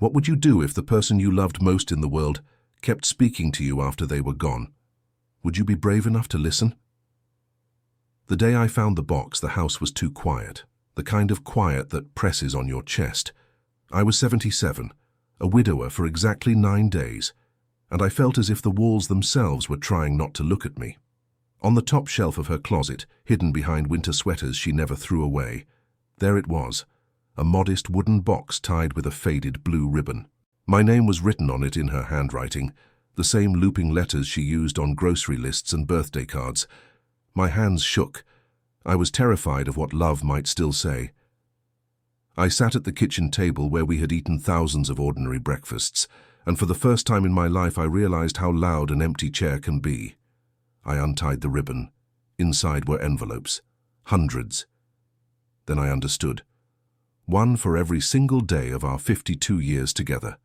What would you do if the person you loved most in the world kept speaking to you after they were gone? Would you be brave enough to listen? The day I found the box, the house was too quiet, the kind of quiet that presses on your chest. I was 77, a widower for exactly 9 days, and I felt as if the walls themselves were trying not to look at me. On the top shelf of her closet, hidden behind winter sweaters she never threw away, there it was, a modest wooden box tied with a faded blue ribbon. My name was written on it in her handwriting, the same looping letters she used on grocery lists and birthday cards. My hands shook. I was terrified of what love might still say. I sat at the kitchen table where we had eaten thousands of ordinary breakfasts, and for the first time in my life I realized how loud an empty chair can be. I untied the ribbon. Inside were envelopes. Hundreds. Then I understood. One for every single day of our 52 years together.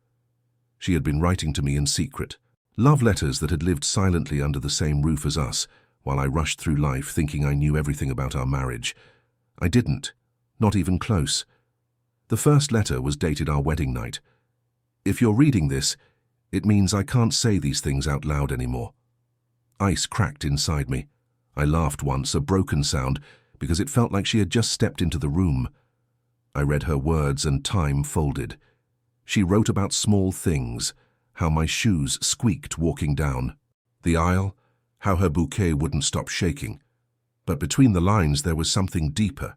She had been writing to me in secret. Love letters that had lived silently under the same roof as us, while I rushed through life thinking I knew everything about our marriage. I didn't. Not even close. The first letter was dated our wedding night. If you're reading this, it means I can't say these things out loud anymore. Ice cracked inside me. I laughed once, a broken sound, because it felt like she had just stepped into the room. I read her words and time folded. She wrote about small things, how my shoes squeaked walking down the aisle, how her bouquet wouldn't stop shaking. But between the lines there was something deeper.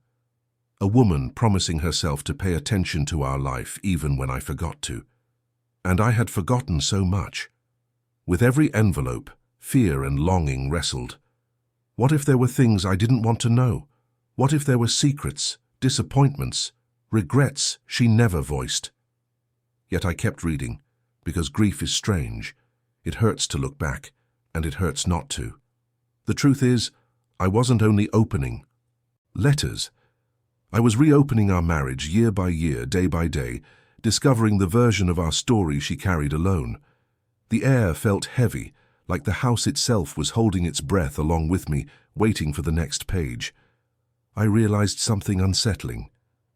A woman promising herself to pay attention to our life even when I forgot to. And I had forgotten so much. With every envelope, fear and longing wrestled. What if there were things I didn't want to know? What if there were secrets, disappointments, regrets she never voiced? Yet I kept reading, because grief is strange. It hurts to look back, and it hurts not to. The truth is, I wasn't only opening letters. I was reopening our marriage year by year, day by day, discovering the version of our story she carried alone. The air felt heavy, like the house itself was holding its breath along with me, waiting for the next page. I realized something unsettling.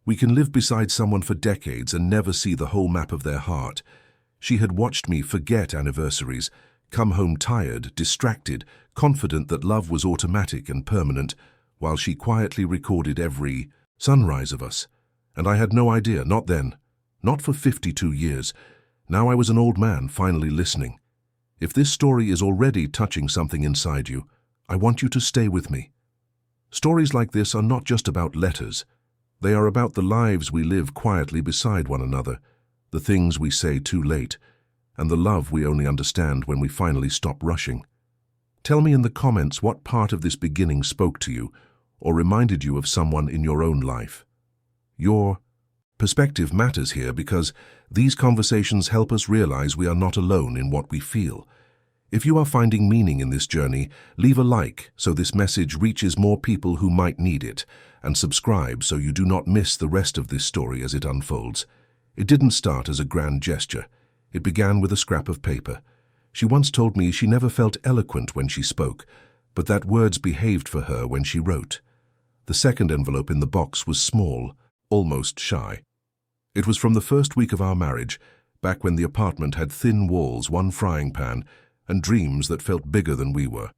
We can live beside someone for decades and never see the whole map of their heart. She had watched me forget anniversaries, come home tired, distracted, confident that love was automatic and permanent, while she quietly recorded every sunrise of us. And I had no idea, not then, not for 52 years. Now I was an old man, finally listening. If this story is already touching something inside you, I want you to stay with me. Stories like this are not just about letters. They are about the lives we live quietly beside one another, the things we say too late, and the love we only understand when we finally stop rushing. Tell me in the comments what part of this beginning spoke to you or reminded you of someone in your own life. Your perspective matters here because these conversations help us realize we are not alone in what we feel. If you are finding meaning in this journey, leave a like so this message reaches more people who might need it, and subscribe so you do not miss the rest of this story as it unfolds. It didn't start as a grand gesture. It began with a scrap of paper. She once told me she never felt eloquent when she spoke, but that words behaved for her when she wrote. The second envelope in the box was small, almost shy. It was from the first week of our marriage, back when the apartment had thin walls, one frying pan, and dreams that felt bigger than we were.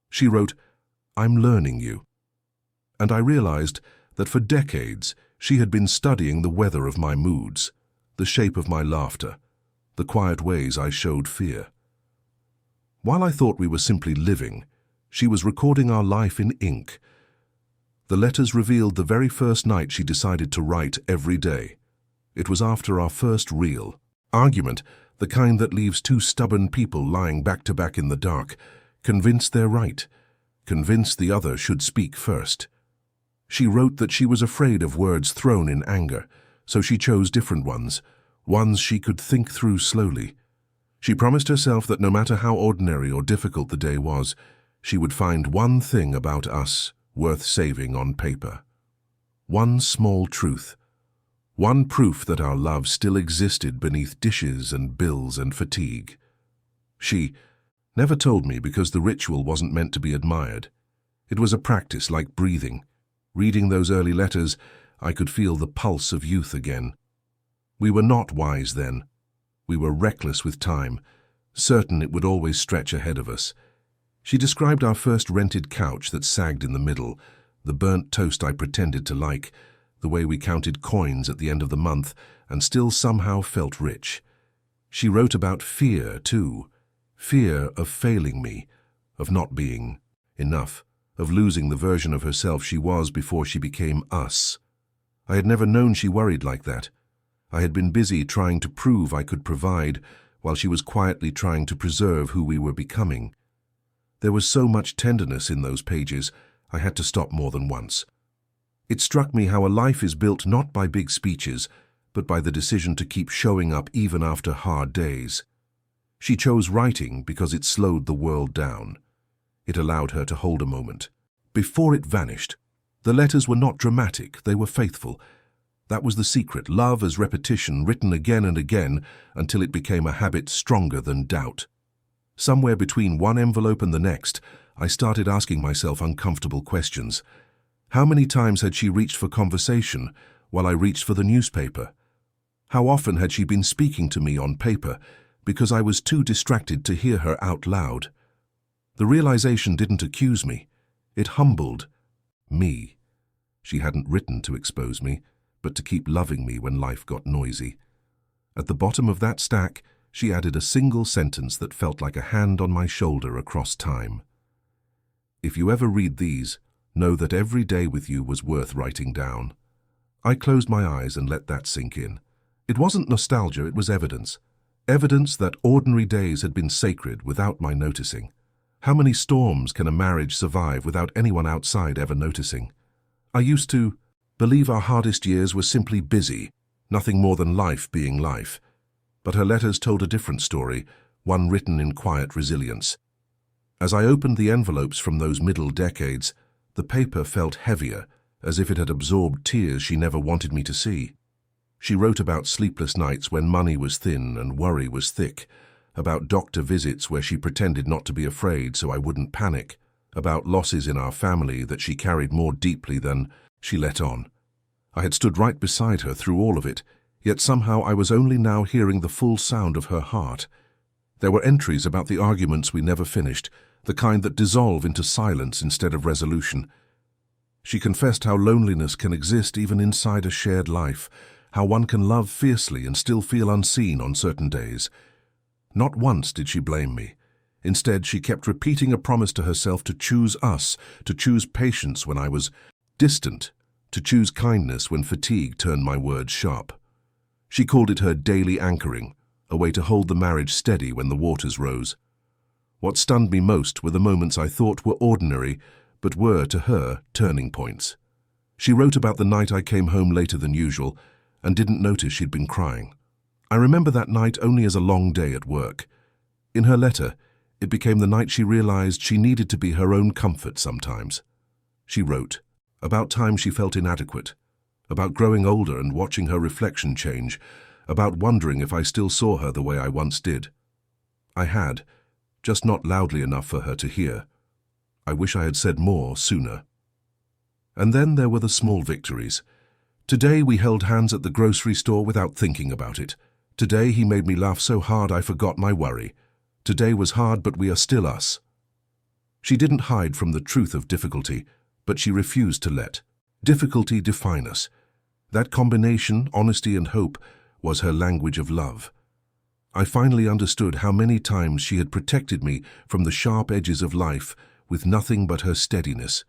She wrote, "I'm learning you." And I realized that for decades she had been studying the weather of my moods, the shape of my laughter, the quiet ways I showed fear. While I thought we were simply living, she was recording our life in ink. The letters revealed the very first night she decided to write every day. It was after our first real argument, the kind that leaves two stubborn people lying back to back in the dark, convinced they're right, convinced the other should speak first. She wrote that she was afraid of words thrown in anger, so she chose different ones she could think through slowly. She promised herself that no matter how ordinary or difficult the day was, she would find one thing about us worth saving on paper. One small truth. One proof that our love still existed beneath dishes and bills and fatigue. She never told me because the ritual wasn't meant to be admired. It was a practice like breathing. Reading those early letters, I could feel the pulse of youth again. We were not wise then. We were reckless with time, certain it would always stretch ahead of us. She described our first rented couch that sagged in the middle, the burnt toast I pretended to like, the way we counted coins at the end of the month and still somehow felt rich. She wrote about fear, too. Fear of failing me, of not being enough, of losing the version of herself she was before she became us. I had never known she worried like that. I had been busy trying to prove I could provide, while she was quietly trying to preserve who we were becoming. There was so much tenderness in those pages, I had to stop more than once. It struck me how a life is built not by big speeches, but by the decision to keep showing up even after hard days. She chose writing because it slowed the world down. It allowed her to hold a moment. Before it vanished, the letters were not dramatic, they were faithful. That was the secret, love as repetition, written again and again until it became a habit stronger than doubt. Somewhere between one envelope and the next, I started asking myself uncomfortable questions. How many times had she reached for conversation while I reached for the newspaper? How often had she been speaking to me on paper because I was too distracted to hear her out loud? The realization didn't accuse me. It humbled me. She hadn't written to expose me, but to keep loving me when life got noisy. At the bottom of that stack, she added a single sentence that felt like a hand on my shoulder across time. If you ever read these, know that every day with you was worth writing down. I closed my eyes and let that sink in. It wasn't nostalgia, it was evidence. Evidence that ordinary days had been sacred without my noticing. How many storms can a marriage survive without anyone outside ever noticing? I used to believe our hardest years were simply busy, nothing more than life being life. But her letters told a different story, one written in quiet resilience. As I opened the envelopes from those middle decades, the paper felt heavier, as if it had absorbed tears she never wanted me to see. She wrote about sleepless nights when money was thin and worry was thick, about doctor visits where she pretended not to be afraid so I wouldn't panic, about losses in our family that she carried more deeply than she let on. I had stood right beside her through all of it, yet somehow I was only now hearing the full sound of her heart. There were entries about the arguments we never finished, the kind that dissolve into silence instead of resolution. She confessed how loneliness can exist even inside a shared life, how one can love fiercely and still feel unseen on certain days. Not once did she blame me. Instead, she kept repeating a promise to herself to choose us, to choose patience when I was distant, to choose kindness when fatigue turned my words sharp. She called it her daily anchoring, a way to hold the marriage steady when the waters rose. What stunned me most were the moments I thought were ordinary, but were, to her, turning points. She wrote about the night I came home later than usual and didn't notice she'd been crying. I remember that night only as a long day at work. In her letter, it became the night she realized she needed to be her own comfort sometimes. She wrote about times she felt inadequate, about growing older and watching her reflection change, about wondering if I still saw her the way I once did. I had, just not loudly enough for her to hear. I wish I had said more sooner. And then there were the small victories. Today we held hands at the grocery store without thinking about it. Today he made me laugh so hard I forgot my worry. Today was hard, but we are still us. She didn't hide from the truth of difficulty, but she refused to let difficulty define us. That combination, honesty and hope, was her language of love. I finally understood how many times she had protected me from the sharp edges of life with nothing but her steadiness.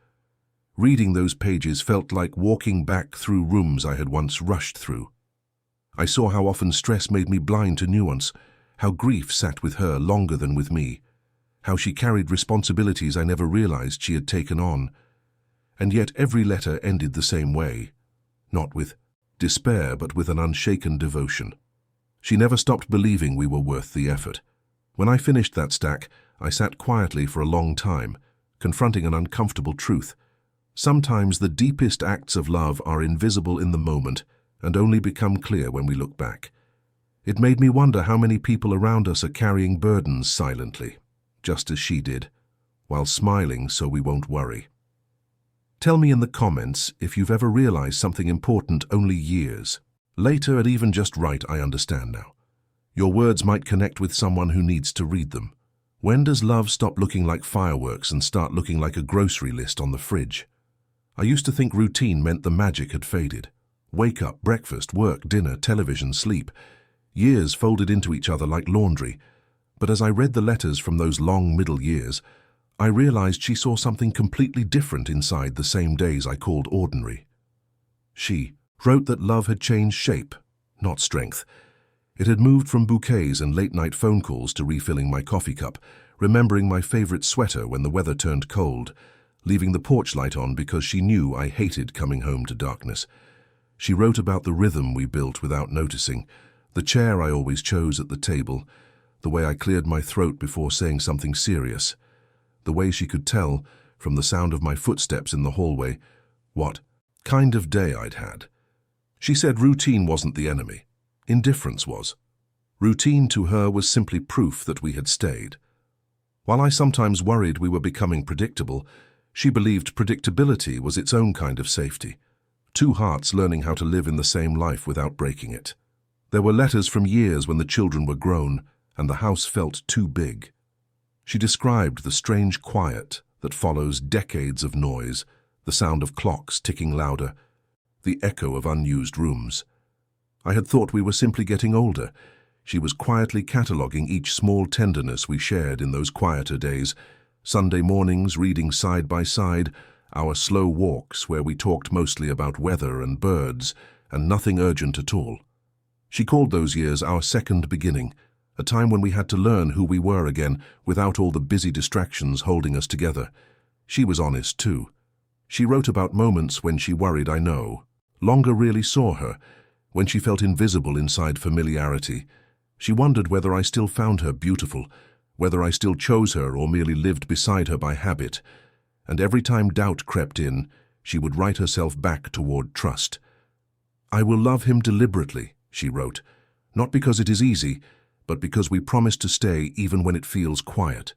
Reading those pages felt like walking back through rooms I had once rushed through. I saw how often stress made me blind to nuance, how grief sat with her longer than with me, how she carried responsibilities I never realized she had taken on. And yet every letter ended the same way, not with despair but with an unshaken devotion. She never stopped believing we were worth the effort. When I finished that stack, I sat quietly for a long time, confronting an uncomfortable truth. Sometimes the deepest acts of love are invisible in the moment and only become clear when we look back. It made me wonder how many people around us are carrying burdens silently, just as she did, while smiling so we won't worry. Tell me in the comments if you've ever realized something important only years Later and even just right, I understand now. Your words might connect with someone who needs to read them. When does love stop looking like fireworks and start looking like a grocery list on the fridge? I used to think routine meant the magic had faded. Wake up, breakfast, work, dinner, television, sleep. Years folded into each other like laundry. But as I read the letters from those long middle years, I realized she saw something completely different inside the same days I called ordinary. She wrote that love had changed shape, not strength. It had moved from bouquets and late-night phone calls to refilling my coffee cup, remembering my favorite sweater when the weather turned cold, leaving the porch light on because she knew I hated coming home to darkness. She wrote about the rhythm we built without noticing, the chair I always chose at the table, the way I cleared my throat before saying something serious, the way she could tell, from the sound of my footsteps in the hallway, what kind of day I'd had. She said routine wasn't the enemy. Indifference was. Routine to her was simply proof that we had stayed. While I sometimes worried we were becoming predictable, she believed predictability was its own kind of safety. Two hearts learning how to live in the same life without breaking it. There were letters from years when the children were grown and the house felt too big. She described the strange quiet that follows decades of noise, the sound of clocks ticking louder, the echo of unused rooms. I had thought we were simply getting older. She was quietly cataloguing each small tenderness we shared in those quieter days, Sunday mornings reading side by side, our slow walks where we talked mostly about weather and birds, and nothing urgent at all. She called those years our second beginning, a time when we had to learn who we were again without all the busy distractions holding us together. She was honest too. She wrote about moments when she worried I longer really saw her, when she felt invisible inside familiarity. She wondered whether I still found her beautiful, whether I still chose her or merely lived beside her by habit. And every time doubt crept in, she would write herself back toward trust. I will love him deliberately, she wrote, not because it is easy, but because we promise to stay even when it feels quiet.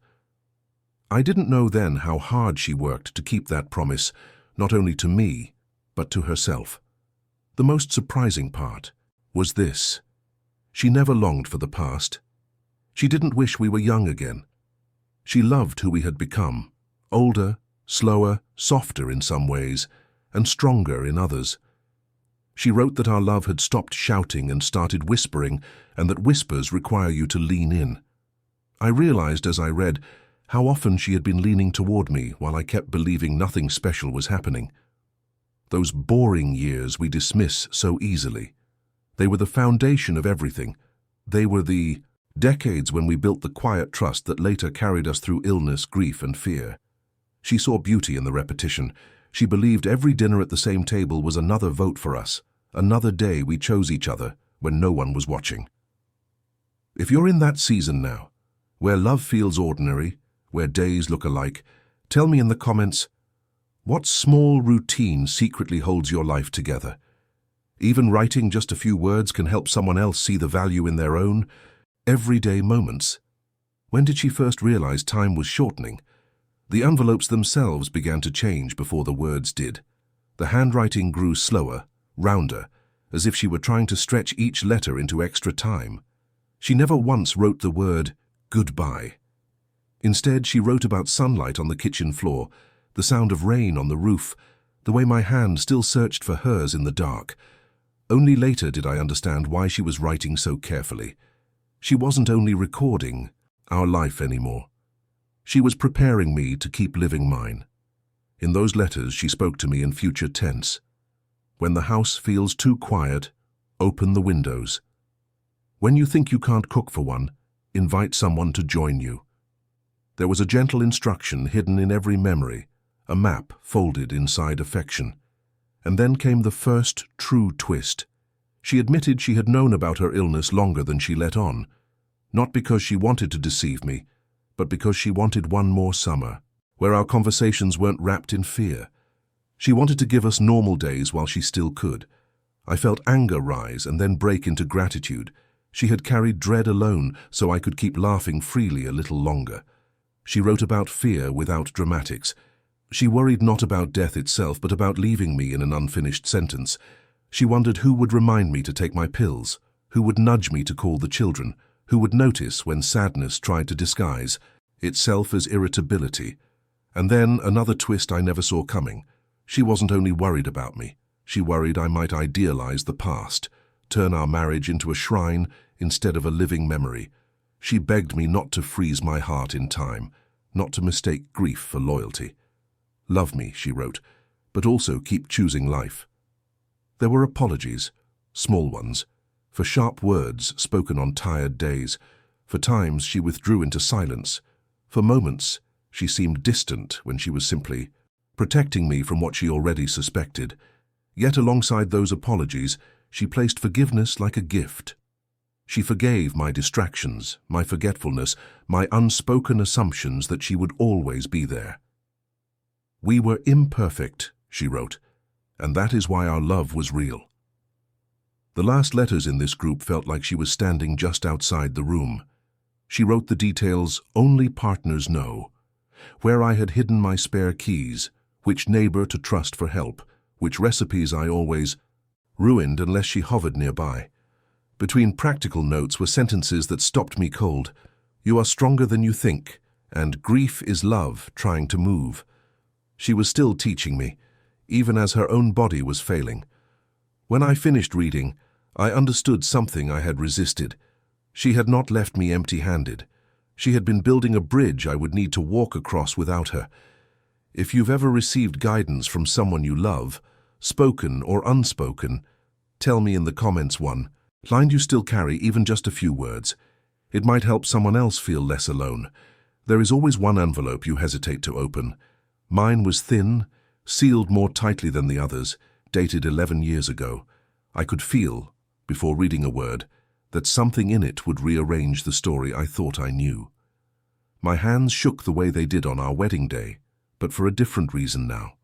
I didn't know then how hard she worked to keep that promise, not only to me, but to herself. The most surprising part was this. She never longed for the past. She didn't wish we were young again. She loved who we had become, older, slower, softer in some ways, and stronger in others. She wrote that our love had stopped shouting and started whispering, and that whispers require you to lean in. I realized as I read how often she had been leaning toward me while I kept believing nothing special was happening. Those boring years we dismiss so easily. They were the foundation of everything. They were the decades when we built the quiet trust that later carried us through illness, grief, and fear. She saw beauty in the repetition. She believed every dinner at the same table was another vote for us, another day we chose each other when no one was watching. If you're in that season now, where love feels ordinary, where days look alike, tell me in the comments, what small routine secretly holds your life together? Even writing just a few words can help someone else see the value in their own everyday moments. When did she first realize time was shortening? The envelopes themselves began to change before the words did. The handwriting grew slower, rounder, as if she were trying to stretch each letter into extra time. She never once wrote the word goodbye. Instead, she wrote about sunlight on the kitchen floor, the sound of rain on the roof, the way my hand still searched for hers in the dark. Only later did I understand why she was writing so carefully. She wasn't only recording our life anymore. She was preparing me to keep living mine. In those letters, she spoke to me in future tense. When the house feels too quiet, open the windows. When you think you can't cook for one, invite someone to join you. There was a gentle instruction hidden in every memory, a map folded inside affection. And then came the first true twist. She admitted she had known about her illness longer than she let on, not because she wanted to deceive me, but because she wanted one more summer, where our conversations weren't wrapped in fear. She wanted to give us normal days while she still could. I felt anger rise and then break into gratitude. She had carried dread alone, so I could keep laughing freely a little longer. She wrote about fear without dramatics. She worried not about death itself, but about leaving me in an unfinished sentence. She wondered who would remind me to take my pills, who would nudge me to call the children, who would notice when sadness tried to disguise itself as irritability. And then another twist I never saw coming. She wasn't only worried about me, she worried I might idealize the past, turn our marriage into a shrine instead of a living memory. She begged me not to freeze my heart in time, not to mistake grief for loyalty. Love me, she wrote, but also keep choosing life. There were apologies, small ones, for sharp words spoken on tired days. For times she withdrew into silence. For moments she seemed distant when she was simply protecting me from what she already suspected. Yet alongside those apologies, she placed forgiveness like a gift. She forgave my distractions, my forgetfulness, my unspoken assumptions that she would always be there. We were imperfect, she wrote, and that is why our love was real. The last letters in this group felt like she was standing just outside the room. She wrote the details only partners know, where I had hidden my spare keys, which neighbor to trust for help, which recipes I always ruined unless she hovered nearby. Between practical notes were sentences that stopped me cold. You are stronger than you think, and grief is love trying to move. She was still teaching me, even as her own body was failing. When I finished reading, I understood something I had resisted. She had not left me empty-handed. She had been building a bridge I would need to walk across without her. If you've ever received guidance from someone you love, spoken or unspoken, tell me in the comments one line you still carry, even just a few words. It might help someone else feel less alone. There is always one envelope you hesitate to open. Mine was thin, sealed more tightly than the others, dated 11 years ago. I could feel, before reading a word, that something in it would rearrange the story I thought I knew. My hands shook the way they did on our wedding day, but for a different reason now.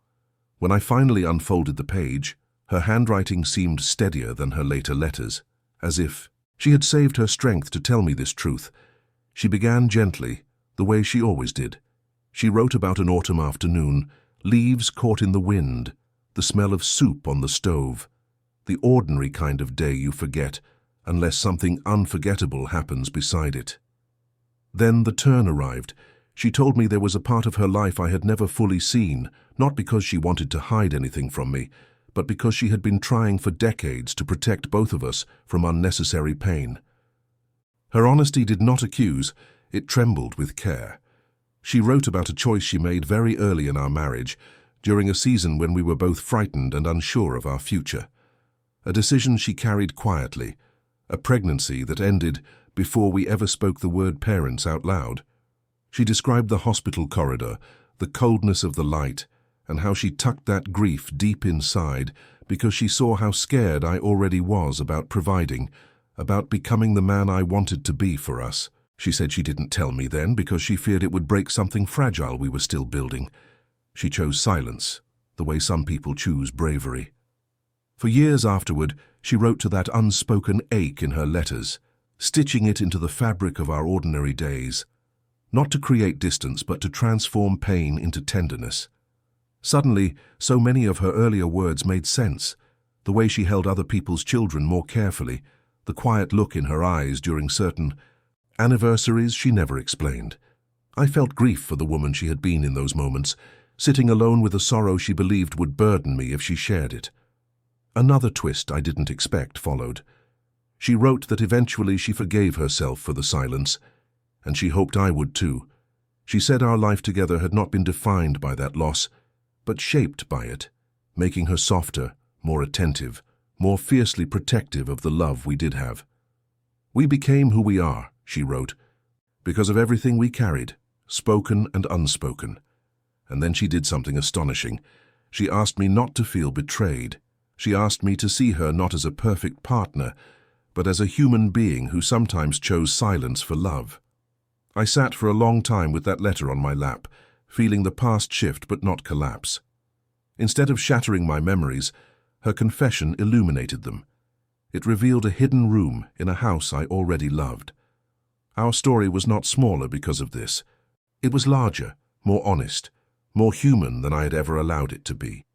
When I finally unfolded the page, her handwriting seemed steadier than her later letters, as if she had saved her strength to tell me this truth. She began gently, the way she always did. She wrote about an autumn afternoon, leaves caught in the wind, the smell of soup on the stove, the ordinary kind of day you forget, unless something unforgettable happens beside it. Then the turn arrived. She told me there was a part of her life I had never fully seen, not because she wanted to hide anything from me, but because she had been trying for decades to protect both of us from unnecessary pain. Her honesty did not accuse, it trembled with care. She wrote about a choice she made very early in our marriage, during a season when we were both frightened and unsure of our future. A decision she carried quietly, a pregnancy that ended before we ever spoke the word parents out loud. She described the hospital corridor, the coldness of the light, and how she tucked that grief deep inside because she saw how scared I already was about providing, about becoming the man I wanted to be for us. She said she didn't tell me then because she feared it would break something fragile we were still building. She chose silence, the way some people choose bravery. For years afterward, she wrote to that unspoken ache in her letters, stitching it into the fabric of our ordinary days, not to create distance but to transform pain into tenderness. Suddenly, so many of her earlier words made sense, the way she held other people's children more carefully, the quiet look in her eyes during certain anniversaries she never explained. I felt grief for the woman she had been in those moments, sitting alone with a sorrow she believed would burden me if she shared it. Another twist I didn't expect followed. She wrote that eventually she forgave herself for the silence, and she hoped I would too. She said our life together had not been defined by that loss, but shaped by it, making her softer, more attentive, more fiercely protective of the love we did have. We became who we are, she wrote, because of everything we carried, spoken and unspoken. And then she did something astonishing. She asked me not to feel betrayed. She asked me to see her not as a perfect partner, but as a human being who sometimes chose silence for love. I sat for a long time with that letter on my lap, feeling the past shift but not collapse. Instead of shattering my memories, her confession illuminated them. It revealed a hidden room in a house I already loved. Our story was not smaller because of this. It was larger, more honest, more human than I had ever allowed it to be.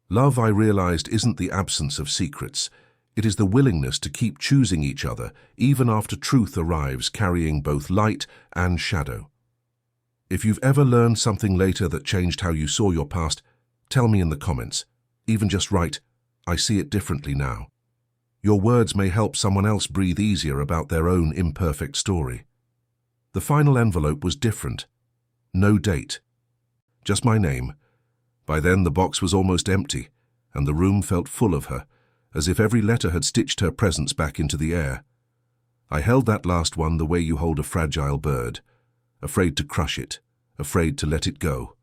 Love, I realized, isn't the absence of secrets. It is the willingness to keep choosing each other, even after truth arrives carrying both light and shadow. If you've ever learned something later that changed how you saw your past, tell me in the comments. Even just write, "I see it differently now." Your words may help someone else breathe easier about their own imperfect story. The final envelope was different. No date. Just my name. By then the box was almost empty, and the room felt full of her, as if every letter had stitched her presence back into the air. I held that last one the way you hold a fragile bird, afraid to crush it, afraid to let it go.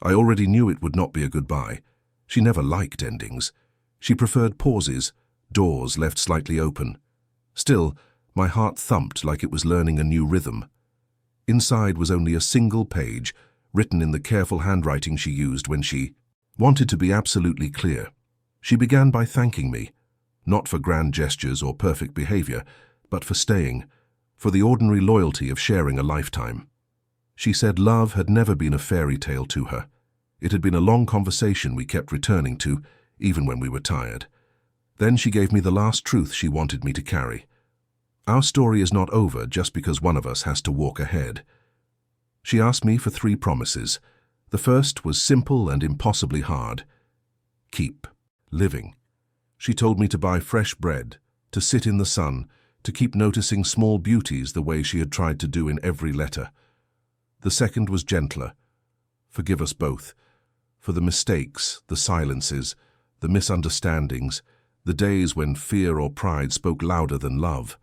I already knew it would not be a goodbye. She never liked endings. She preferred pauses, doors left slightly open. Still, my heart thumped like it was learning a new rhythm. Inside was only a single page, written in the careful handwriting she used when she wanted to be absolutely clear. She began by thanking me, not for grand gestures or perfect behavior, but for staying, for the ordinary loyalty of sharing a lifetime. She said love had never been a fairy tale to her. It had been a long conversation we kept returning to, even when we were tired. Then she gave me the last truth she wanted me to carry. Our story is not over just because one of us has to walk ahead. She asked me for 3 promises. The first was simple and impossibly hard. Keep living. She told me to buy fresh bread, to sit in the sun, to keep noticing small beauties the way she had tried to do in every letter. The second was gentler. Forgive us both. For the mistakes, the silences, the misunderstandings, the days when fear or pride spoke louder than love.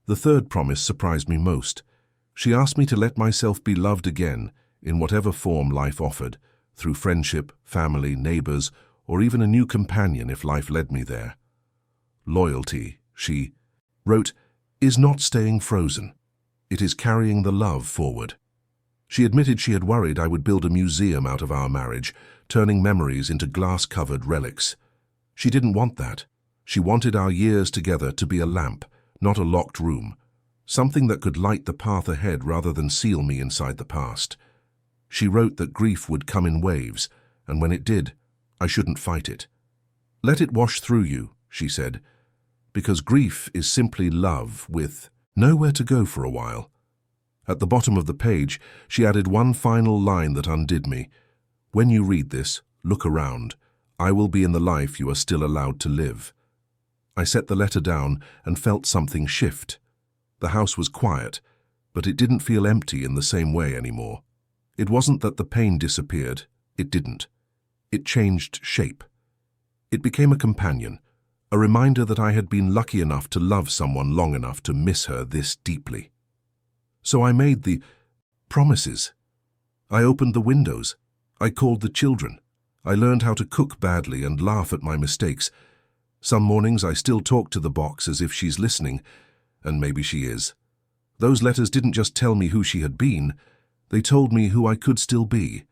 The third promise surprised me most. She asked me to let myself be loved again, in whatever form life offered, through friendship, family, neighbors, or even a new companion if life led me there. Loyalty, she wrote, is not staying frozen. It is carrying the love forward. She admitted she had worried I would build a museum out of our marriage, turning memories into glass-covered relics. She didn't want that. She wanted our years together to be a lamp, not a locked room, something that could light the path ahead rather than seal me inside the past. She wrote that grief would come in waves, and when it did, I shouldn't fight it. Let it wash through you, she said, because grief is simply love with nowhere to go for a while. At the bottom of the page, she added one final line that undid me. When you read this, look around. I will be in the life you are still allowed to live. I set the letter down and felt something shift. The house was quiet, but it didn't feel empty in the same way anymore. It wasn't that the pain disappeared. It didn't. It changed shape. It became a companion, a reminder that I had been lucky enough to love someone long enough to miss her this deeply. So I made the promises. I opened the windows. I called the children. I learned how to cook badly and laugh at my mistakes. Some mornings I still talk to the box as if she's listening, and maybe she is. Those letters didn't just tell me who she had been, they told me who I could still be.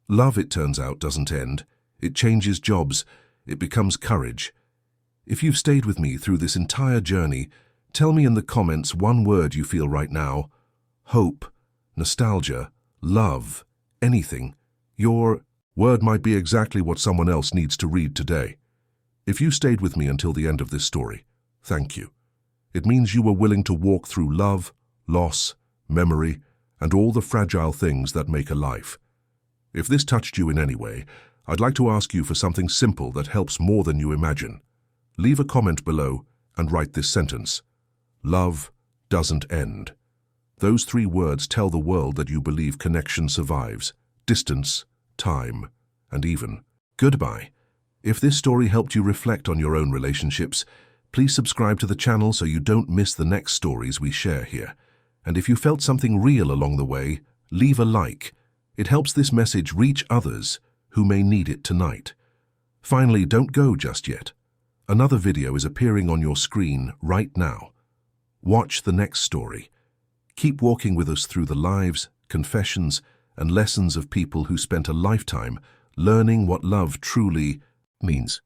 Love, it turns out, doesn't end. It changes jobs. It becomes courage. If you've stayed with me through this entire journey, tell me in the comments one word you feel right now. Hope, nostalgia, love, anything. Your word might be exactly what someone else needs to read today. If you stayed with me until the end of this story, thank you. It means you were willing to walk through love, loss, memory, and all the fragile things that make a life. If this touched you in any way, I'd like to ask you for something simple that helps more than you imagine. Leave a comment below and write this sentence. Love doesn't end. Those 3 words tell the world that you believe connection survives, distance, time, and even goodbye. If this story helped you reflect on your own relationships, please subscribe to the channel so you don't miss the next stories we share here. And if you felt something real along the way, leave a like. It helps this message reach others who may need it tonight. Finally, don't go just yet. Another video is appearing on your screen right now. Watch the next story. Keep walking with us through the lives, confessions, and lessons of people who spent a lifetime learning what love truly means.